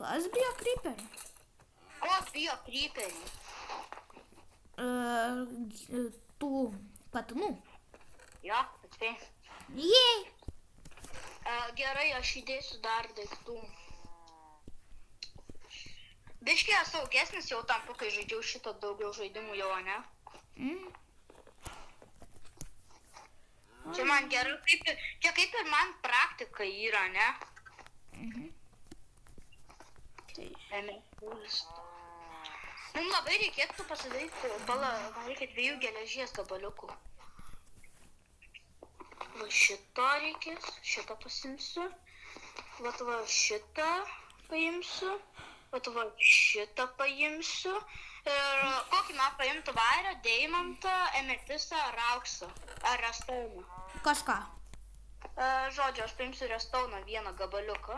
Kas bijo kryperių? Ko bijo kryperių? Tų patinų. Jo, atspėjai. Jei. Gerai, aš įdėsiu dar daiktų. Biškį esu saugesnis jau tampu, kai žaidžiau šitą daugiau žaidimų jau, ne? Čia man gerai, čia kaip ir man praktika yra, ne? Mums labai reikėtų pasidaryti, man reikia 2 geležies gabaliukų. Va šito reikės, šitą pasimsiu. Va šitą paimsiu. Va šitą paimsiu. Ir kokį man paimtų vairą, deimantą, emetistą ar auksą. Ar restauną. Kažką. Žodžiu, aš paimsiu restauną 1 gabaliuką.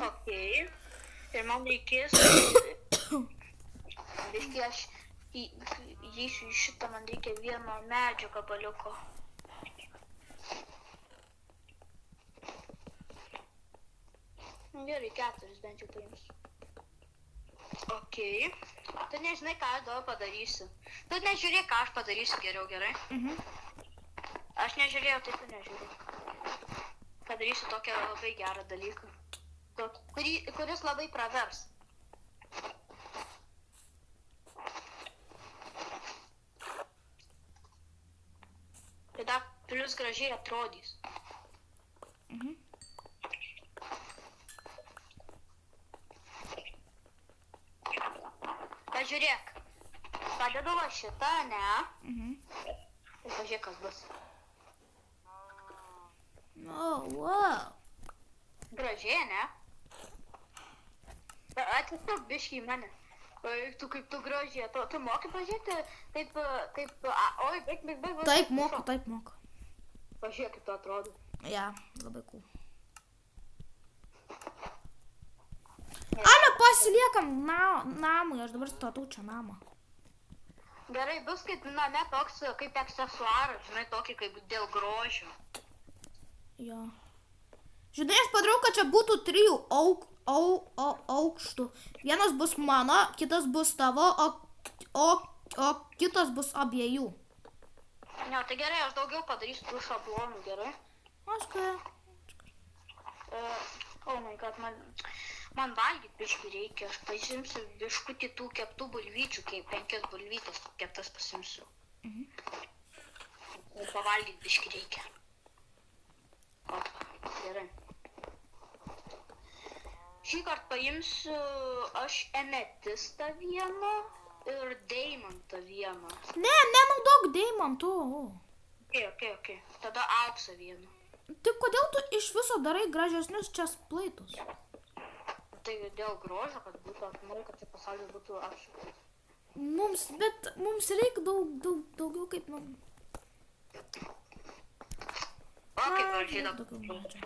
Okei. Ir man reikės... Viskai aš įeisiu į šitą, man reikia 1 medžio gabaliuko. Gerai, 4 bent jau paimsiu. Okei. Tu nežinai, ką aš dabar padarysiu. Tu nežiūrėk, ką aš padarysiu geriau, gerai? Aš nežiūrėjau, tai tu nežiūrėjau. Padarysiu tokią labai gerą dalyką. Kuris labai pravers. Tai dar plius gražiai atrodys. Pažiūrėk, padedu va šitą, ne? Ir pažiūrėk, kas bus. Wow. Gražiai, ne? Atsistok biškį į mane. Tu kaip tu gražiai, tu moki pažiūrėti, kaip, oi, baig. Taip moku. Pažiūrėk, kaip tu atrodo. Ja, labai cool. Ale, pasiliekam namui, aš dabar statau čia namą. Gerai, bus kaip name toks, kaip aksesuaras, žinai, tokį kaip dėl grožio. Jo. Žinai, aš padariau, kad čia būtų 3 aukštų. Vienas bus mano, kitas bus tavo, o kitas bus abiejų. Ne, tai gerai, aš daugiau padarysiu tų šablonų, gerai? Aišku. Oh my god, man valgyt biškį reikia, aš pasimsiu biškutį tų keptų bulvyčių, kaip 5 bulvytės keptas pasimsiu. Pavalgyt biškį reikia. Gerai. Šį kartą paimsiu aš emetistą 1 ir deimantą 1. Ne, nenaudok deimantų. Ok. Tada auksą 1. Tai kodėl tu iš viso darai gražesnius čia splaitus? Tai dėl grožio, kad būtų, aš noriu, kad čia pasaulis būtų apšviestas. Mums reikia daugiau kaip, O, kaip gražiai daugiau medžio.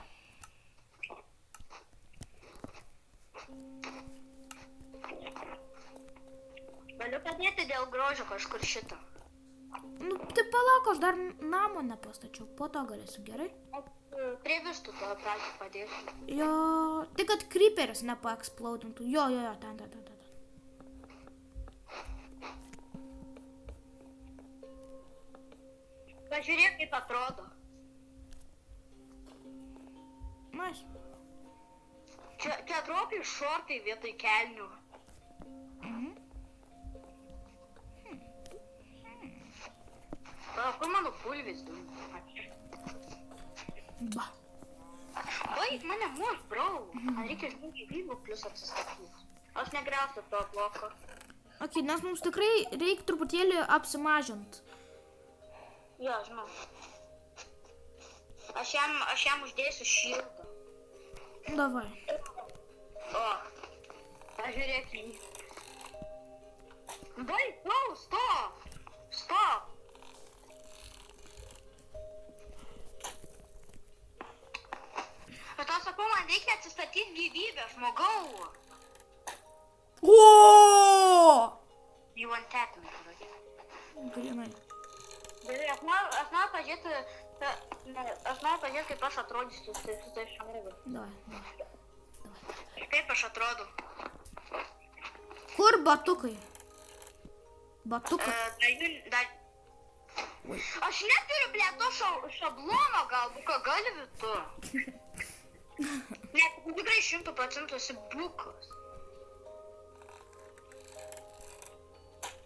Galiu padėti dėl grožio kažkur šitą. Tai palauk, aš dar namo nepastačiau, po to galėsiu, gerai? Prie vištų to pradžių padėsiu. Jo, tai kad kryperis nepaeksplodintų. Jo, ten. Pažiūrėk, kaip atrodo. Nice. Čia atrodo kaip šortai vietoj kelnių. Kur mano bulvis? Ba. Oi, mane muš, brau. Man reikia žmonių gyvybių plus atsistatyti. Aš negriausiu to bloko. Ok, nes mums tikrai reikia truputėlį apsimažinti. Jo, žinau. Aš jam uždėsiu šildą. Davai. O, pažiūrėk jį. Bai, stop. Bet aš sakau, man reikia atsistatyti gyvybę, žmogau. You want that, man, parodė. Grinai. Gerai, aš noriu pažiūrėti, kaip aš atrodysiu su tais šarvais. Davai. Kaip aš atrodau? Kur batukai? Batukai. Aš neturiu, ble, to šablono galbūt, ką gali tu. Net tikrai 100% esi bukas.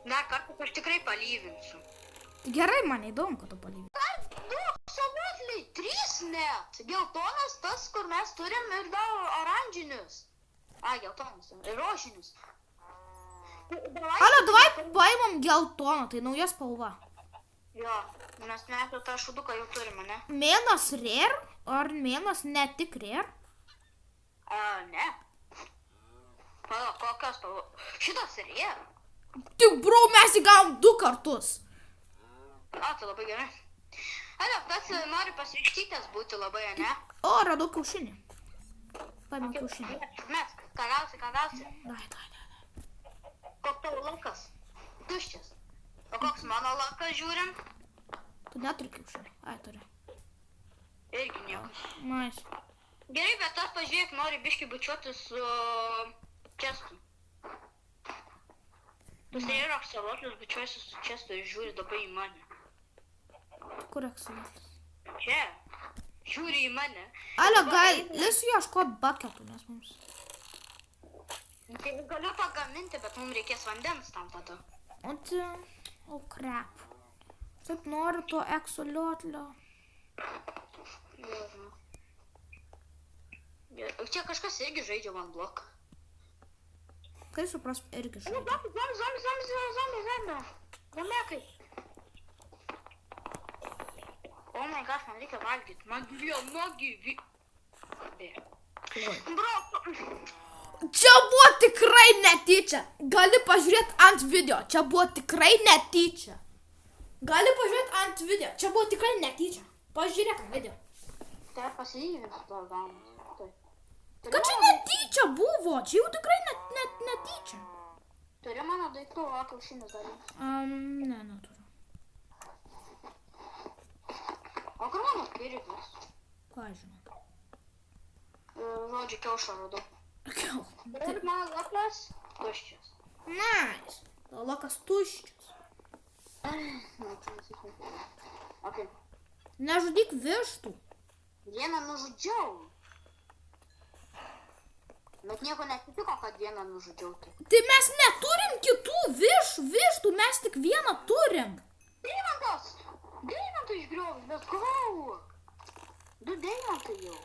Dar kartą aš tikrai palyvinsiu. Gerai, man įdomu, kad tu palyvinsi. Dar 2 šablotliai, 3 net. Geltonas tas, kur mes turim ir dar oranžinius. Geltonas ir rožinius. Ale, davai paimam geltoną, tai nauja spalva. Jo, nes mes jau tą šuduką jau turime, ne? Mėnas rare, ar mėnas ne tik rare? Ne. Pala, kokios spalvos? Šitas rare. Tik, bro, mes įgavom 2 kartus. Tai labai gerai. Ale, tas nori pasirištytės būti labai, ne? O, radau kiaušinį. Paimam kiaušinį. Mes, ką gausi? Dai. Koks tavo lakas? Tuščias. O koks mano lakas žiūrim? Tu neturi kiaušinį. Ai, turi. Irgi nieko. Nice. Gerai, bet tas pažiūrėk, nori biškį bučiuoti su čestu. Tu sėri akselotlius bučiuosi su čestu ir žiūri dabar į mane. Kur akselotlis? Čia. Žiūri į mane. Ale, gali su ieškot baketų, nes mums... Tai galiu pagaminti, bet mums reikės vandens tam tada. O, crap. Taip noriu to akseliotlio. Čia kažkas irgi žaidžia man bloką. Kai supras, irgi žaidžia. Zombi. Zombiekai. O my gosh, man reikia valgyti. Man gyvi. Bro. Čia buvo tikrai netyčia. Gali pažiūrėti ant video. Čia buvo tikrai netyčia. Čia buvo tikrai netyčia. Pažiūrėk ant video. Tai pasilyginsiu to gaunus. Kad čia netyčia buvo. Čia jau tikrai netyčia. Turi mano daiktų, o kiaušinius darys. Ne, neturiu. O kur mano pirkis? Ką žinau. Žodžiu, kiaušą radau. Ir mano lakas tuščias. Nice. Tavo lakas tuščias. Okay. Nežudyk vištų. Vieną nužudžiau. Bet nieko netitiko, kad vieną nužudžiau. Tai mes neturim kitų vištų, mes tik vieną turim. Deimantas! Deimantą išgriovus, bet gauk! 2 deimantai jau.